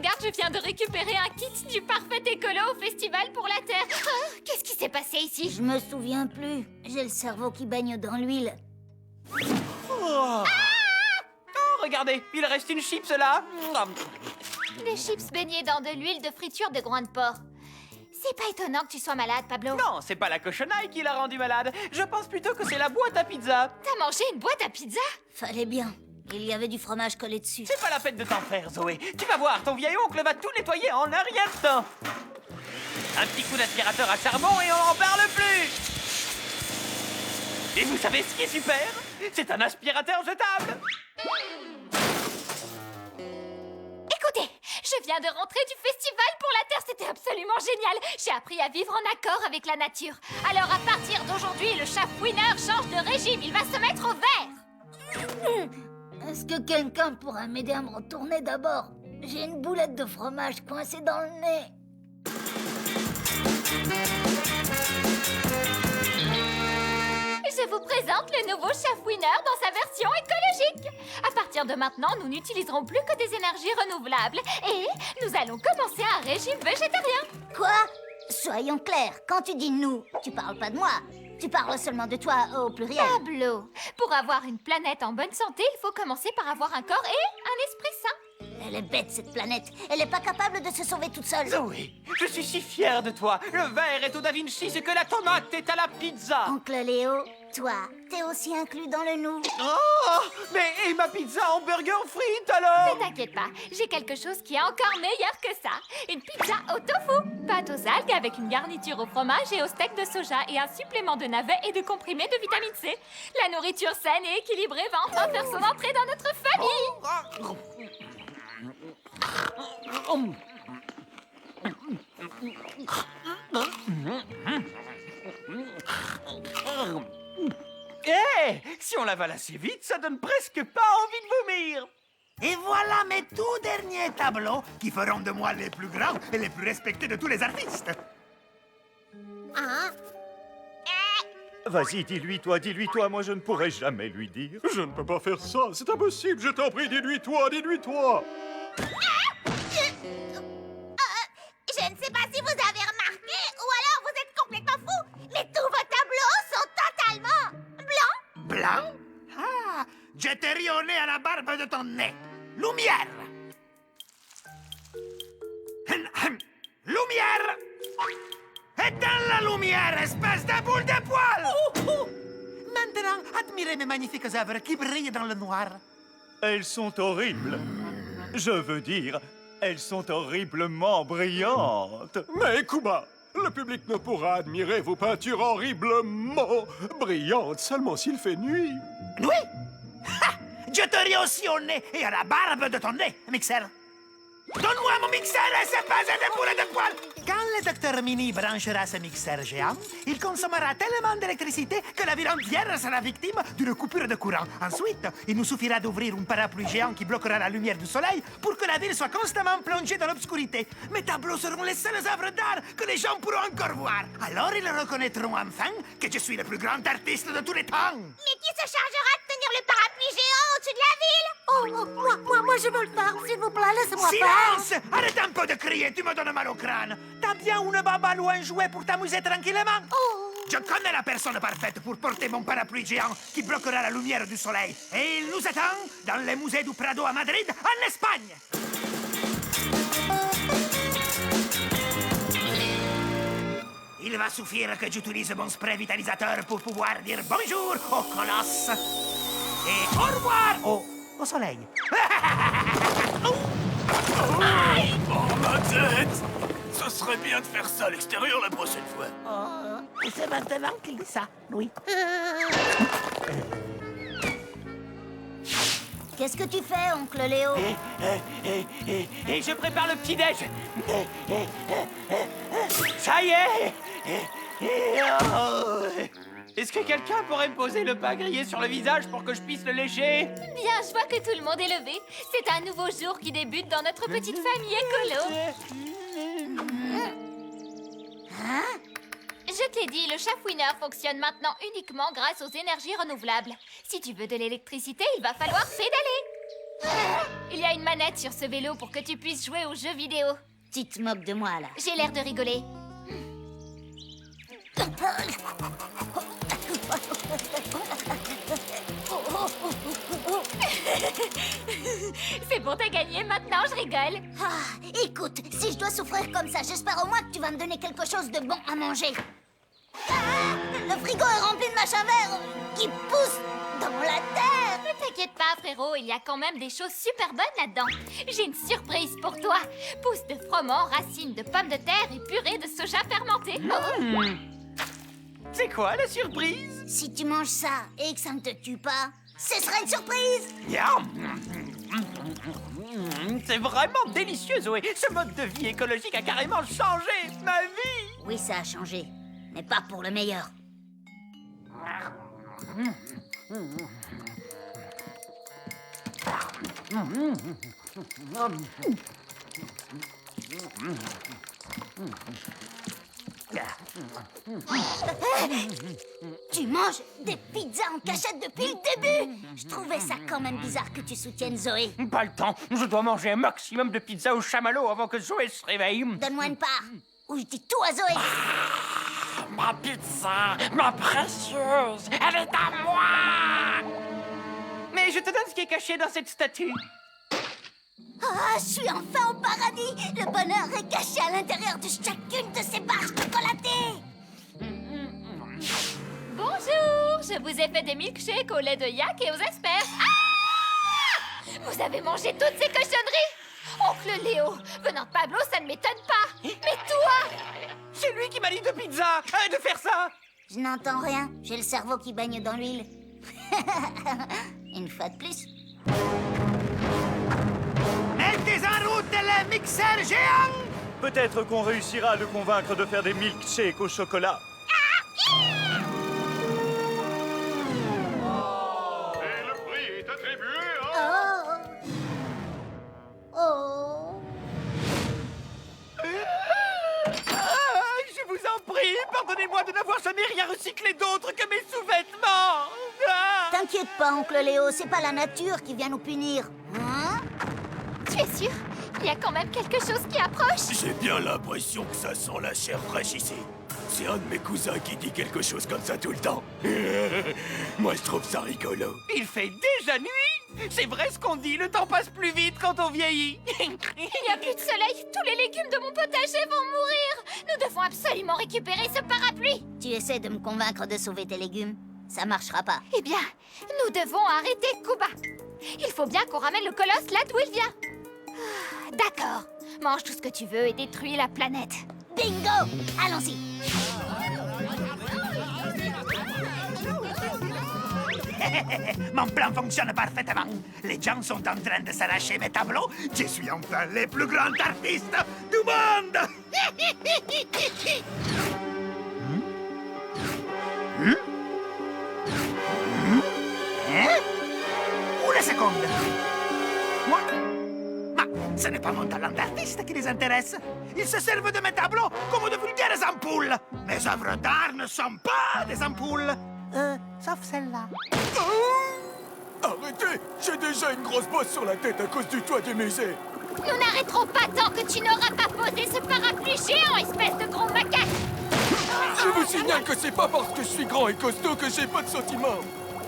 Regarde, je viens de récupérer un kit du parfait écolo au Festival pour la Terre. Oh, qu'est-ce qui s'est passé ici? Je me souviens plus. J'ai le cerveau qui baigne dans l'huile. Oh, regardez, il reste une chips là. Des chips baignés dans de l'huile de friture de groin de porc. C'est pas étonnant que tu sois malade, Pablo. Non, c'est pas la cochonaille qui l'a rendu malade. Je pense plutôt que c'est la boîte à pizza. T'as mangé une boîte à pizza? Fallait bien. Il y avait du fromage collé dessus. C'est pas la peine de t'en faire, Zoé. Tu vas voir, ton vieil oncle va tout nettoyer en un rien de temps. Un petit coup d'aspirateur à charbon et on n'en parle plus. Et vous savez ce qui est super? C'est un aspirateur jetable. Écoutez, je viens de rentrer du Festival pour la Terre, c'était absolument génial. J'ai appris à vivre en accord avec la nature. Alors à partir d'aujourd'hui, le chafouineur change de régime, il va se mettre au vert. Est-ce que quelqu'un pourra m'aider à me retourner d'abord? J'ai une boulette de fromage coincée dans le nez. Je vous présente le nouveau chafouineur dans sa version écologique. À partir de maintenant, nous n'utiliserons plus que des énergies renouvelables. Et nous allons commencer un régime végétarien. Quoi? Soyons clairs, quand tu dis nous, tu parles pas de moi. Tu parles seulement de toi au pluriel. Pablo, pour avoir une planète en bonne santé, il faut commencer par avoir un corps et un esprit sain. Elle est bête, cette planète. Elle est pas capable de se sauver toute seule. Zoé, je suis si fier de toi. Le verre est au Da Vinci, c'est que la tomate est à la pizza. Oncle Léo, toi, t'es aussi inclus dans le nous. Oh, mais et ma pizza en burger frites alors? Ne t'inquiète pas, j'ai quelque chose qui est encore meilleur que ça. Une pizza au tofu. Pâte aux algues avec une garniture au fromage et au steak de soja et un supplément de navets et de comprimés de vitamine C. La nourriture saine et équilibrée va enfin faire son entrée dans notre famille. Eh, si on l'avale assez vite, ça donne presque pas envie de vomir. Et voilà mes tout derniers tableaux qui feront de moi les plus grands et les plus respectés de tous les artistes. Vas-y, dis-lui toi, moi je ne pourrai jamais lui dire. Je ne peux pas faire ça, c'est impossible, je t'en prie, dis-lui-toi, dis-lui-toi. Je ne sais pas si vous avez remarqué, ou alors vous êtes complètement fou, mais tous vos tableaux sont totalement blancs. Blanc? Ah, je t'ai ri au nez à la barbe de ton nez. Lumière! Lumière! Éteins la lumière, espèce de boule de poil! Maintenant, admirez mes magnifiques œuvres qui brillent dans le noir. Elles sont horribles. Je veux dire, elles sont horriblement brillantes. Mais Kuba, le public ne pourra admirer vos peintures horriblement brillantes seulement s'il fait nuit. Oui? Ha! Je te ris aussi au nez et à la barbe de ton nez, mixeur. Donne-moi mon mixeur et ses pas et des boulets de poil! Quand le docteur Mini branchera ce mixeur géant, il consommera tellement d'électricité que la ville entière sera victime d'une coupure de courant. Ensuite, il nous suffira d'ouvrir un parapluie géant qui bloquera la lumière du soleil pour que la ville soit constamment plongée dans l'obscurité. Mes tableaux seront les seules œuvres d'art que les gens pourront encore voir. Alors ils reconnaîtront enfin que je suis le plus grand artiste de tous les temps. Mais qui se chargera de tenir le parapluie géant au-dessus de la ville? Oh, moi, je veux le faire, s'il vous plaît, laissez-moi faire. Silence! Arrête un peu de crier, tu me donnes mal au crâne. T'as bien une baballe ou un jouet pour t'amuser tranquillement? Je connais la personne parfaite pour porter mon parapluie géant qui bloquera la lumière du soleil. Et il nous attend dans les musées du Prado à Madrid, en Espagne. Il va suffire que j'utilise mon spray vitalisateur pour pouvoir dire bonjour au colosse. Et au revoir au soleil. Oh, ma tête! Ce serait bien de faire ça à l'extérieur la prochaine fois. Oh, c'est maintenant qu'il dit ça, oui. Qu'est-ce que tu fais, oncle Léo? Et je prépare le petit-déj. Ça y est. Est-ce que quelqu'un pourrait me poser le pain grillé sur le visage pour que je puisse le lécher? Bien, je vois que tout le monde est levé. C'est un nouveau jour qui débute dans notre petite famille écolo. Je te l'ai dit, le chafouineur fonctionne maintenant uniquement grâce aux énergies renouvelables. Si tu veux de l'électricité, il va falloir pédaler. Il y a une manette sur ce vélo pour que tu puisses jouer aux jeux vidéo. Tu te moques de moi, là. J'ai l'air de rigoler. C'est bon, t'as gagné, maintenant je rigole. Ah, écoute, si je dois souffrir comme ça, j'espère au moins que tu vas me donner quelque chose de bon à manger. Ah, le frigo est rempli de machins verts qui poussent dans la terre. Ne t'inquiète pas, frérot, il y a quand même des choses super bonnes là-dedans. J'ai une surprise pour toi. Pousses de froment, racines de pommes de terre et purée de soja fermenté. C'est quoi la surprise? Si tu manges ça et que ça ne te tue pas, ce sera une surprise. Miam. C'est vraiment délicieux, Zoé. Ce mode de vie écologique a carrément changé ma vie. Oui, ça a changé, mais pas pour le meilleur. Tu manges des pizzas en cachette depuis le début. Je trouvais ça quand même bizarre que tu soutiennes Zoé. Pas le temps. Je dois manger un maximum de pizza au chamallow avant que Zoé se réveille. Donne-moi une part, ou je dis tout à Zoé. Ma pizza, ma précieuse, elle est à moi. Mais je te donne ce qui est caché dans cette statue. Ah, je suis enfin au paradis. Le bonheur est caché à l'intérieur de chacune de ces barres chocolatées. Bonjour, je vous ai fait des milkshakes au lait de yak et aux asperges. Ah! Vous avez mangé toutes ces cochonneries? Oncle Léo, venant de Pablo, ça ne m'étonne pas. Mais toi? C'est lui qui m'a dit de pizza, de faire ça. Je n'entends rien. J'ai le cerveau qui baigne dans l'huile. Une fois de plus. Mettez en route les mixeurs géants! Peut-être qu'on réussira à le convaincre de faire des milkshakes au chocolat. Et le prix est attribué à... Oh. Oh. Je vous en prie, pardonnez-moi de n'avoir jamais rien recyclé d'autre que mes sous-vêtements. T'inquiète pas, oncle Léo, c'est pas la nature qui vient nous punir. Hein? Tu es sûr? Il y a quand même quelque chose qui approche. J'ai bien l'impression que ça sent la chair fraîche ici. C'est un de mes cousins qui dit quelque chose comme ça tout le temps. Moi, je trouve ça rigolo. Il fait déjà nuit. C'est vrai ce qu'on dit, le temps passe plus vite quand on vieillit. Il n'y a plus de soleil. Tous les légumes de mon potager vont mourir. Nous devons absolument récupérer ce parapluie. Tu essaies de me convaincre de sauver tes légumes? Ça marchera pas. Eh bien, nous devons arrêter Kuba. Il faut bien qu'on ramène le colosse là d'où il vient. Ah, d'accord. Mange tout ce que tu veux et détruis la planète. Bingo! Allons-y. Mon plan fonctionne parfaitement. Les gens sont en train de s'arracher mes tableaux. Je suis enfin le plus grand artiste du monde. Una seconde. Moi? Ma ce n'est pas mon talent d'artiste qui les intéresse. Ils se servent de mes tableaux comme de vulgaires ampoules. Mes œuvres d'art ne sont pas des ampoules. Sauf celle-là. Arrêtez! J'ai déjà une grosse bosse sur la tête à cause du toit du musée. Nous n'arrêterons pas tant que tu n'auras pas posé ce parapluie géant, espèce de gros macaque. Je vous signale que c'est pas parce que je suis grand et costaud que j'ai pas de sentiments.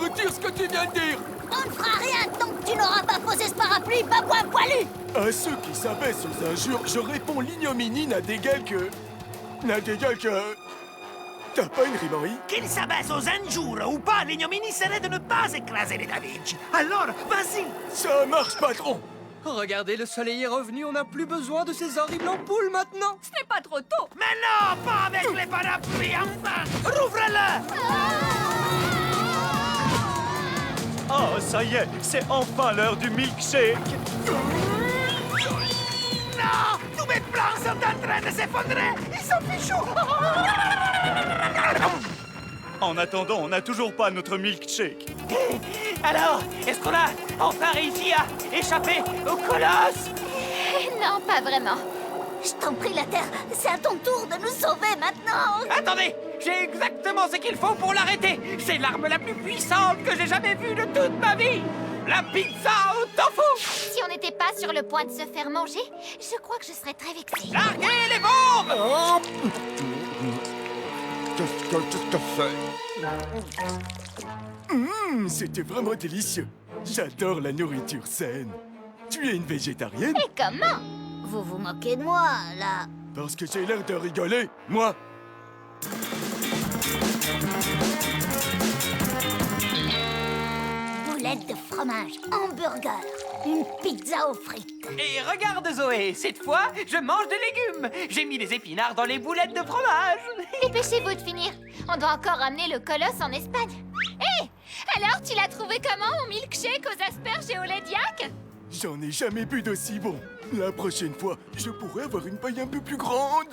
Retire ce que tu viens de dire. On ne fera rien tant que tu n'auras pas posé ce parapluie, babouin poilu. À ceux qui s'abaissent aux injures, je réponds l'ignominie n'a d'égal que... N'a d'égal que... T'as pas une rimerie? Qu'ils s'abaissent aux injures ou pas, l'ignominie serait de ne pas écraser les Davinci. Alors, vas-y. Ça marche, patron. Regardez, le soleil est revenu, on n'a plus besoin de ces horribles ampoules maintenant. Ce n'est pas trop tôt. Mais non, pas avec les parapluies, enfin. Rouvre-le. Oh, ça y est, c'est enfin l'heure du milkshake. Non, tous mes plans sont en train de s'effondrer. Ils sont fichus. En attendant, on n'a toujours pas notre milkshake. Alors, est-ce qu'on a enfin réussi à échapper au colosse? Non, pas vraiment. Je t'en prie, la Terre, c'est à ton tour de nous sauver maintenant. Attendez, j'ai exactement ce qu'il faut pour l'arrêter. C'est l'arme la plus puissante que j'ai jamais vue de toute ma vie. La pizza au tofu! Si on n'était pas sur le point de se faire manger, je crois que je serais très vexée. Larguez les bombes! Qu'est-ce que c'est? C'était vraiment délicieux. J'adore la nourriture saine. Tu es une végétarienne? Et comment? Vous vous moquez de moi, là. Parce que j'ai l'air de rigoler, moi. Boulettes de fromage, hamburger, une pizza aux frites. Et regarde Zoé, cette fois, je mange des légumes. J'ai mis des épinards dans les boulettes de fromage. Dépêchez-vous de finir. On doit encore ramener le colosse en Espagne. Hé! Alors, tu l'as trouvé comment, mon milkshake aux asperges et au lait d'yak? J'en ai jamais bu d'aussi bon. La prochaine fois, je pourrais avoir une paille un peu plus grande.